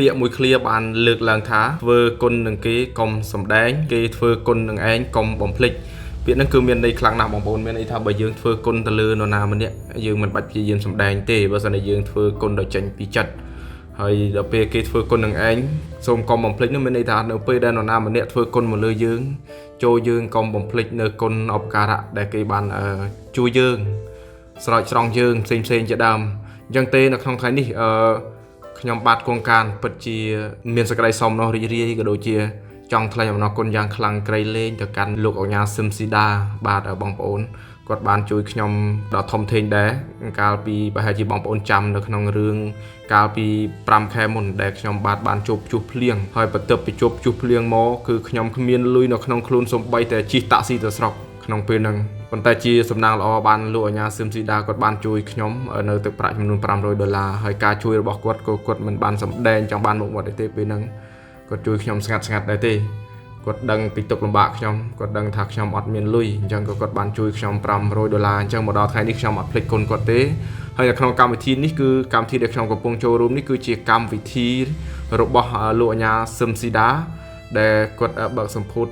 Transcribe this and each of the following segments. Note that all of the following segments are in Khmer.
ពាក្យមួយឃ្លាបានលើកឡើងថាធ្វើគុណនឹងគេកុំសំដែងគេធ្វើគុណនឹងឯងកុំបំភ្លេចពាក្យហ្នឹងគឺមានន័យខ្លាំងណាស់បងប្អូនមានន័យថាបើយើងធ្វើគុណទៅលើនរណាម្នាក់យើងមិនបាច់ព្យាយាមសំដែងទេបើមិនតែយើងធ្វើគុណដោយចេញពីចិត្តហើយដល់ពេលគេធ្វើគុណនឹងឯងសូមកុំបំភ្លេចនោះមានន័យថានៅពេលដែលនរណាម្នាក់ធ្វើគុណមកលើយើងចូលយើងកុំបំភ្លេចនៅគុណឧបការៈដែលគេបានជួយយើងស្រោចស្រង់យើងផ្សេងជាដើមអញ្ចឹងទេនៅក្នុងថ្ងៃនេះខ្ញុំបាទគង់ការពិតជាមានសេចក្តីសុំនោះរីករាយក៏ដូចជាចង់ថ្លែងអំណរគុណយ៉ាងខ្លាំងក្រៃលែងទៅកាន់លោកអញ្ញាសឹមស៊ីដាបាទបងប្អូនគាត់បានជួយខ្ញុំដល់ធំធេងដែរកាលពីប្រហែលជាបងប្អូនចាំនៅក្នុងរឿងកាលពី5ខែមុនដែលខ្ញុំបានជួបជួសភ្លៀងហើយបន្ទាប់ពីជួបជួសភ្លៀងមកគឺខ្ញុំគ្មានលុយនៅក្នុងខ្លួនសូម្បីតែជិះតាក់ស៊ីទៅស្រុកក្នុងពេលហ្នឹងប៉ុន្តែជាសំណាងល្អបានលោកអញ្ញាសឹមស៊ីដាគាត់បានជួយខ្ញុំនៅទឹកប្រាក់ចំនួន$500ហើយការជួយរបស់គាត់ក៏គាត់មិនបានសម្ដែងចង់បានមុខមាត់ទេពេលហ្នឹងគាត់ជួយខ្ញុំស្ងាត់ដែរទេគាត់ដឹងពីទុក្ខលំបាកខ្ញុំគាត់ដឹងថាខ្ញុំអត់មានលុយអញ្ចឹងក៏គាត់បានជួយខ្ញុំ$500អញ្ចឹងមកដល់ថ្ងៃនេះខ្ញុំអត់ភ្លេចគុណគាត់ទេហើយនៅក្នុងកម្មវិធីនេះគឺកម្មវិធីដែលខ្ញុំកំពុងចូលរួមនេះគឺជាកម្មវិធីរបស់លោកអញ្ញាសឹមស៊ីដាដែលគាត់បើកសម្ពុត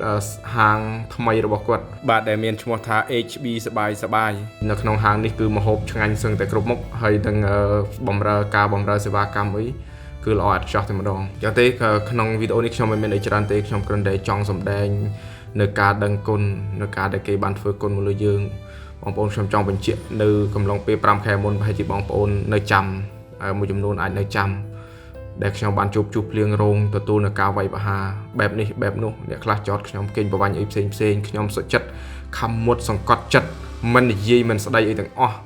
ហាងថ្មីរបស់គាត់បាទដែលមានឈ្មោះថា HB សបាយនៅក្នុងហាងនេះគឺម្ហូបឆ្ងាញ់សឹងតែគ្រប់មុខហើយនឹងបម្រើសេវាកម្មអីគឺល្អឥតខ្ចោះតែម្ដងចឹងទេក្នុងវីដេអូនេះខ្ញុំមិនមានអីច្រើនទេខ្ញុំគ្រាន់តែចង់សម្ដែងនៅការដឹងគុណនៅការដែលគេបានធ្វើគុណមកលើយើងបងប្អូនខ្ញុំចង់បញ្ជាក់នៅកំឡុងពេល5ខែមុនប្រហែលជាបងប្អូននៅចាំមួយចំនួនអាចនៅចាំដែលខ្ញុំបានជួបភ្លៀងរោងទទួលនៅការវាយប្រហារបែបនេះបែបនោះអ្នកខ្លះចោតខ្ញុំកេងប្រវាញ់អីផ្សេងខ្ញុំសុខចិត្តខំមុតសង្កត់ចិត្តមិននិយាយមិនស្ដីអីទាំងអស់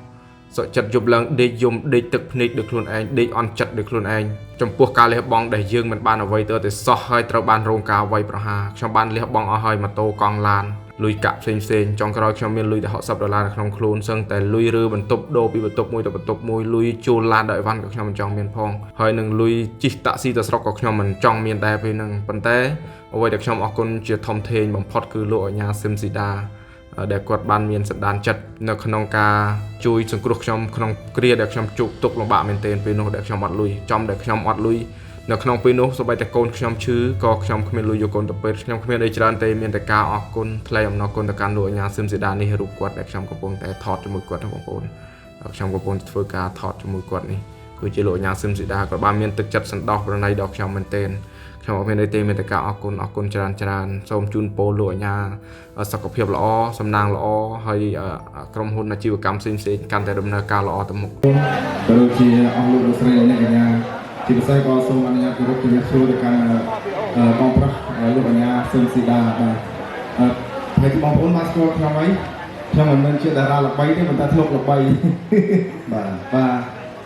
សុខចិត្តយប់ឡើងដេកយំដេកទឹកភ្នែកដោយខ្លួនឯងដេកអន់ចិត្តដោយខ្លួនឯងចំពោះការលះបង់ដែលយើងមិនបានអ្វីទៅសោះហើយត្រូវបានរងការវាយប្រហារខ្ញុំបានលះបង់អស់ហើយម៉ូតូកង់ឡានលុយកាក់ផ្សេងចុងក្រោយខ្ញុំមានលុយតែ$60នៅក្នុងខ្លួនសឹងតែលុយឬបន្ទប់ដូរពីបន្ទប់មួយទៅបន្ទប់មួយលុយជួលឡានដល់អីវ៉ាន់ក៏ខ្ញុំមិនចង់មានផងហើយនឹងលុយជិះតាក់ស៊ីទៅស្រុកក៏ខ្ញុំមិនចង់មានដែរពេលហ្នឹងប៉ុន្តែអ្វីដែលខ្ញុំអរគុណជាធំធេងបំផុតគឺលោកអញ្ញាសឹមស៊ីដាដែលគាត់បានមានសន្តានចិត្តនៅក្នុងការជួយសង្គ្រោះខ្ញុំក្នុងគ្រាដែលខ្ញុំជួបទុក្ខលំបាកមែនទែនពេលនោះដែលខ្ញុំអត់លុយចំដែលខ្ញុំអត់លុយនៅក្នុងពេលនោះសូម្បីតែកូនខ្ញុំឈឺក៏ខ្ញុំគ្មានលុយយកកូនទៅពេទ្យខ្ញុំគ្មានអីច្រើនទេមានតែការអរគុណថ្លែងអំណរគុណទៅកាន់លោកអញ្ញាសឹមស៊ីដានេះរូបគាត់ដែលខ្ញុំកំពុងតែថតជាមួយគាត់បងប្អូនខ្ញុំកំពុងធ្វើការថតជាមួយគាត់នេះគឺជាលោកអញ្ញាសឹមស៊ីដាគាត់បានមានទឹកចិត្តសន្តោសប្រណីដល់ខ្ញុំមែនទែនខ្ញុំអត់មានអីទេមានតែការអរគុណច្រើនសូមជូនពរលោកអញ្ញាសុខភាពល្អសំណាងល្អហើយក្រុមហ៊ុនអាជីវកម្មផ្សេងកាន់តែដំណើរការល្អទៅមុខដូចជាអស់លោកលោកស្រីអ្នកកញ្ញាជាពិសេសក៏សូមអនុញ្ញាតគោរពជំរាបសួរទៅកាន់បងប្រុសលោកអញ្ញាសឹមស៊ីដាបាទហើយបងប្អូនបានស្គាល់ខ្ញុំហើយខ្ញុំមិនមែនជាតារាល្បីទេប៉ុន្តែធ្លាប់ល្បីបា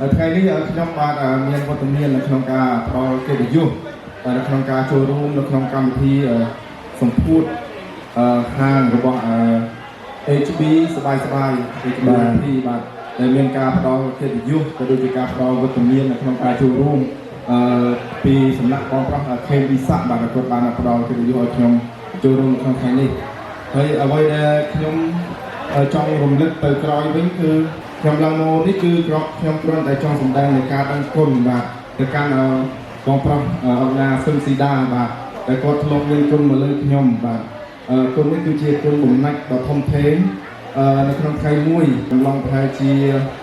ទថ្ងៃនេះខ្ញុំបាទមានវត្តមាននៅក្នុងការផ្ដល់កិត្តិយសនៅក្នុងការចូលរួមនៅក្នុងកម្មវិធីសម្ពោធហាងរបស់ HB សបាយ HB បាទដែលមានការផ្ដល់កិត្តិយសក៏ដូចជាការផ្ដល់វត្តមាននៅក្នុងការចូលរួមពីសំណាក់បងប្រុសខេមវិសាខបាទគាត់បានផ្ដល់កិត្តិយសឲ្យខ្ញុំចូលរួមក្នុងថ្ងៃនេះហើយអ្វីដែលខ្ញុំចង់រំលឹកទៅក្រោយវិញគឺខ្ញុំឡើងមកនេះគឺខ្ញុំគ្រាន់តែចង់សម្ដែងនៃការដឹងគុណបាទទៅកាន់បងប្រុសអញ្ញាសឹមស៊ីដាបាទដែលគាត់ធ្លាប់មានគុណមកលើខ្ញុំបាទគុណនេះគឺជាគុណបំណាច់ដ៏ធំធេងនៅក្នុងថ្ងៃមួយកំឡុងប្រហែលជា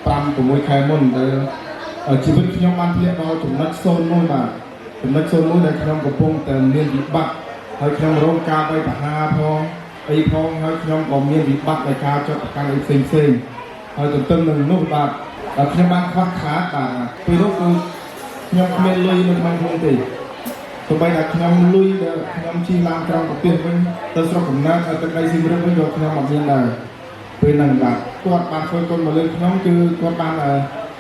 5-6ខែមុនដែលជីវិតខ្ញុំបានធ្លាក់ដល់ចំណុច01បាទចំណុច01ដែលខ្ញុំកំពុងតែមានវិបត្តិហើយខ្ញុំរងការវាយប្រហារផងអីផងហើយខ្ញុំក៏មានវិបត្តិនៃការចុះប្រកាន់អីផ្សេងហើយទន្ទឹមនឹងនោះបាទខ្ញុំបានខ្វះខាតបាទពេលនោះគឺខ្ញុំគ្មានលុយនៅក្នុងខ្លួនទេទោះបីតែខ្ញុំលុយដែលខ្ញុំជិះឡានក្រុងកាពីវិញទៅស្រុកកំណើតទៅទឹកដីសៀមរាបវិញក៏ខ្ញុំអត់មានដែរពេលហ្នឹងបាទគាត់បានធ្វើគុណមកលើខ្ញុំគឺគាត់បាន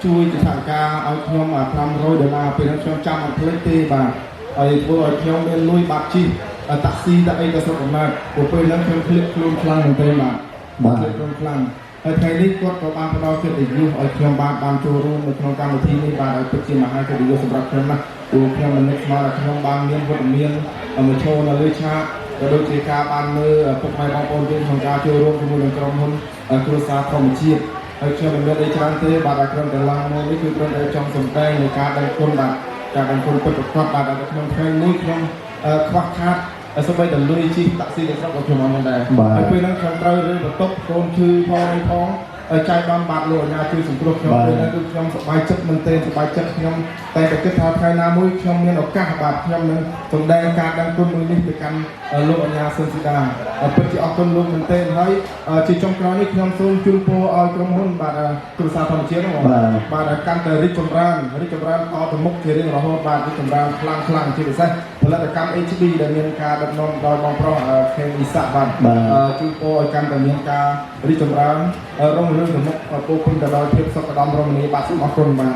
ជួយជាថវិកាឲ្យខ្ញុំ$500ពេលហ្នឹងខ្ញុំចាំអត់ភ្លេចទេបាទហើយធ្វើឲ្យខ្ញុំមានលុយបាត់ជិះតាក់ស៊ីដាក់អីទៅស្រុកកំណើតព្រោះពេលហ្នឹងខ្ញុំភ្លេចខ្លួនខ្លាំងមែនទេបាទភ្លេចខ្លួនខ្លាំងហើយថ្ងៃនេះគាត់ក៏បានផ្ដល់កិត្តិយសឲ្យខ្ញុំបានចូលរួមនៅក្នុងកម្មវិធីនេះបាទឲ្យពិតជាមហាកិត្តិយសសម្រាប់ខ្ញុំណាស់ព្រោះខ្ញុំមិននឹកស្មានថាខ្ញុំបានមានវត្តមានមកចូលនៅលើឆាកក៏ដូចជាការបានមើលពុកម៉ែបងប្អូនយើងក្នុងការចូលរួមជាមួយនឹងក្រុមហ៊ុនគ្រួសារធម្មជាតិហើយខ្ញុំមិនមានអីច្រើនទេបាទតែគ្រាន់តែឡើងមកនេះគឺគ្រាន់តែចង់សម្ដែងនៃការដឹងគុណបាទ ការបានគុណពិតប្រកបបាទក្នុងថ្ងៃនេះខ្ញុំខ្វះខាតសូម្បីតែលុយជីតាក់ស៊ីដែលស្រុកក៏ខ្ញុំអត់មានដែរហើយពេលហ្នឹងខ្ញុំត្រូវរឿងបន្ទប់កូនឈឺផងចាយបានបាទលោកអាជ្ញាជួយសង្គ្រោះខ្ញុំពេលហ្នឹងគឺខ្ញុំសប្បាយចិត្តមែនទែនសប្បាយចិត្តខ្ញុំតែគិតថាថ្ងៃណាមួយខ្ញុំមានឱកាសបាទខ្ញុំនឹងសម្ដែងការដឹងគុណមួយនេះទៅកាន់លោកអាជ្ញាសុនស៊ីដាពិតជាអរគុណលោកមែនទែនហើយជាចុងក្រោយនេះខ្ញុំសូមជូនពរឲ្យក្រុមហ៊ុនបាទគ្រួសារធម្មជាតិហ្នឹងបាទកាន់តែរីកចម្រើនតទៅមុខជារៀងរហូតបាទរីកចម្រើនខ្លាំងជាពិសេសផលិតកម្ម HB ដែលមានការដឹកនាំដោយបងប្រុសខេមអ៊ីសាបាទជូនពរឲ្យកាន់តែមានការរីកចម្រើនរុងរឿងទៅមុខពោពេញទៅដោយភាពសុខដុមរមនាបាទសូមអរគុណបាទ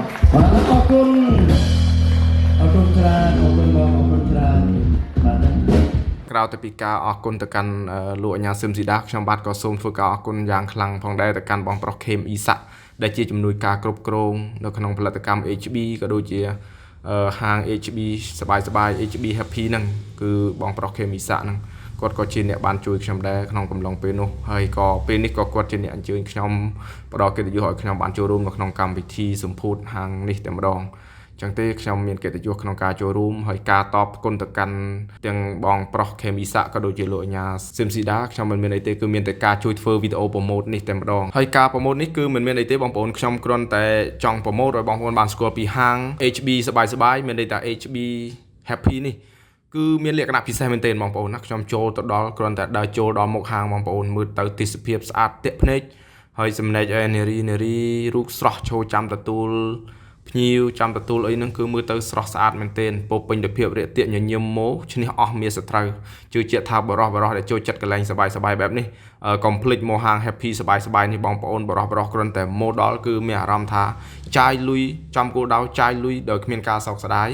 អរគុណច្រើនអរគុណបងអរគុណច្រើនបាទក្រៅពីការអរគុណទៅកាន់លោកអាញាសឹមស៊ីដាខ្ញុំបាទក៏សូមធ្វើការអរគុណយ៉ាងខ្លាំងផងដែរទៅកាន់បងប្រុសខេមអ៊ីសាដែលជាជំនួយការគ្រប់គ្រងនៅក្នុងផលិតកម្ម HB ក៏ដូចជាហាង HB សบาย HB Happy ហ្នឹងគឺបងប្រុសខេមអ៊ីសាហ្នឹងគាត់ក៏ជាអ្នកបានជួយខ្ញុំដែរក្នុងកំឡុងពេលនោះហើយក៏ពេលនេះក៏គាត់ជាអ្នកអញ្ជើញខ្ញុំផ្ដល់កិត្តិយសឲ្យខ្ញុំបានចូលរួមនៅក្នុងកម្មវិធីសម្ពោធហាងនេះតែម្ដងចឹងទេខ្ញុំមានកិត្តិយសក្នុងការចូលរួមហើយការតបគុណទៅកាន់ទាំងបងប្រុសខេមអ៊ីសាក៏ដូចជាលោកអាញាស៊ីមស៊ីដាខ្ញុំមិនមានអីទេគឺមានតែការជួយធ្វើវីដេអូប្រម៉ូទនេះតែម្ដងហើយការប្រម៉ូទនេះគឺមិនមានអីទេបងប្អូនខ្ញុំគ្រាន់តែចង់ប្រម៉ូទឲ្យបងប្អូនបានស្គាល់ពីហាង HB សบายមានន័យថា HB Happy នេះគឺមានលក្ខណៈពិសេសមែនទែនបងប្អូនណាខ្ញុំចូលទៅដល់គ្រាន់តែដើរចូលដល់មុខហាងបងប្អូនមើលទៅទេសភាពស្អាតទាក់ភ្នែកហើយសម្ដែងនារីរូបស្រស់ឈរចាំទទួលភ្ញៀវចាំទទួលអីហ្នឹងគឺមើលទៅស្រស់ស្អាតមែនទែនពោពេញដោយភាពរាក់ទាក់ញញឹមមកឈ្នះអស់មាសសត្រូវជឿជាក់ថាបរោះដែលចូលចិត្តកន្លែងសบายបែបនេះកុំភ្លេចមកហាង Happy សบายនេះបងប្អូនបរោះគ្រាន់តែមកដល់គឺមានអារម្មណ៍ថាចាយលុយចំគោលដៅចាយលុយដោយគ្មានការសោកស្ដាយ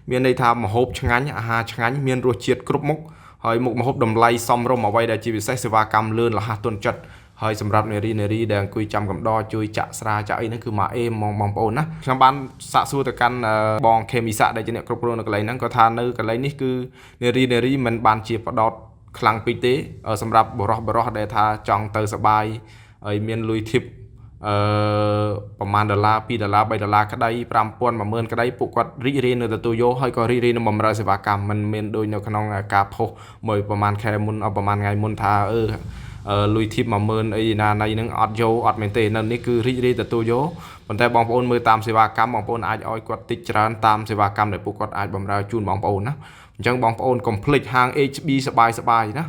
មានន័យថាម្ហូបឆ្ងាញ់អាហារឆ្ងាញ់មានរសជាតិគ្រប់មុខហើយមុខម្ហូបតម្លៃសមរម្យអ្វីដែលជាពិសេសសេវាកម្មលឿនរហ័សទាន់ចិត្តហើយសម្រាប់នារីដែលអង្គុយចាំកំដរជួយចាក់ស្រាចាក់អីហ្នឹងគឺមកអេមបងប្អូនណាខ្ញុំបានសាកសួរទៅកាន់បងខេមអ៊ីសាដែលជាអ្នកគ្រប់គ្រងនៅកន្លែងហ្នឹងក៏ថានៅកន្លែងនេះគឺនារីមិនបានជាបដោតខ្លាំងពេកទេសម្រាប់បរោះដែលថាចង់ទៅសបាយហើយមានលុយធីបប្រមាណ$2 $3 ក្តី $5,000 $10,000 ក្តីពួកគាត់រីករាយនៅទទួលយកហើយក៏រីករាយនឹងបម្រើសេវាកម្មមិនមានដូចនៅក្នុងការផុសមួយប្រមាណខែមុនប្រមាណថ្ងៃមុនថាលុយធីប $10,000 អីណាណៃហ្នឹងអត់យកអត់មែនទេនៅនេះគឺរីករាយទទួលយកប៉ុន្តែបងប្អូនមើលតាមសេវាកម្មបងប្អូនអាចឲ្យគាត់តិចច្រើនតាមសេវាកម្មដែលពួកគាត់អាចបម្រើជូនបងប្អូនណាអញ្ចឹងបងប្អូនកុំភ្លេចហាង HB សบายណា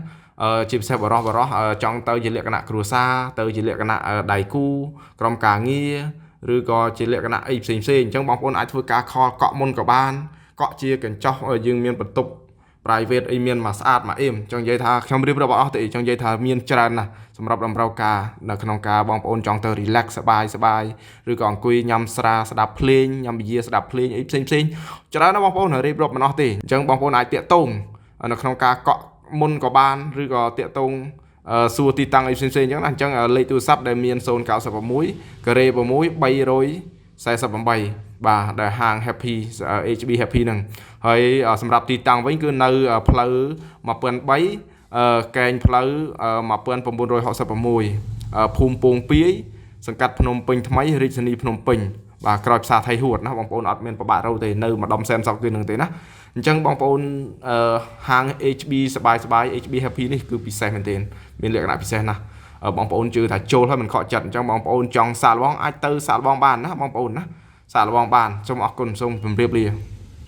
ជាពិសេសបរោះចង់ទៅជាលក្ខណៈគ្រួសារទៅជាលក្ខណៈដៃគូក្រុមការងារឬក៏ជាលក្ខណៈអីផ្សេងអញ្ចឹងបងប្អូនអាចធ្វើការខលកក់មុនក៏បានកក់ជាកញ្ចក់យើងមានបន្ទប់ private អីមានមកស្អាតមកអៀមចង់និយាយថាខ្ញុំរៀបរាប់អស់ទេចង់និយាយថាមានច្រើនណាស់សម្រាប់តម្រូវការនៅក្នុងការបងប្អូនចង់ទៅ relax សบายឬក៏អង្គុយញ៉ាំស្រាស្ដាប់ភ្លេងញ៉ាំប៊ីយ៉ាស្ដាប់ភ្លេងអីផ្សេងច្រើនណាស់បងប្អូនរៀបរាប់មិនអស់ទេអញ្ចឹងបងប្អូនអាចតាក់ទងនៅក្នុងការកក់មុនក៏បានឬក៏តាក់ទងសួរទីតាំងអីផ្សេងអញ្ចឹងណាអញ្ចឹងលេខទូរស័ព្ទដែលមាន096 6 348បាទដែលហាង Happy HB Happy ហ្នឹងហើយសម្រាប់ទីតាំងវិញគឺនៅផ្លូវ1003កែងផ្លូវ1966ភូមិពងពាយសង្កាត់ភ្នំពេញថ្មីរាជធានីភ្នំពេញបាទក្រោយផ្សារថៃហួតណាបងប្អូនអត់មានប្របាក់រោទេនៅម្ដុំសែនសក់គឺនឹងទេណាអញ្ចឹងបងប្អូនហាង HB សบาย HB Happy នេះគឺពិសេសមែនទែនមានលក្ខណៈពិសេសណាស់បងប្អូនជឿថាចូលហើយមិនខកចិត្តអញ្ចឹងបងប្អូនចង់សាកល្បងអាចទៅសាកល្បងបានណាបងប្អូនណាសាកល្បងបានសូមអរគុណសូមជម្រាបលា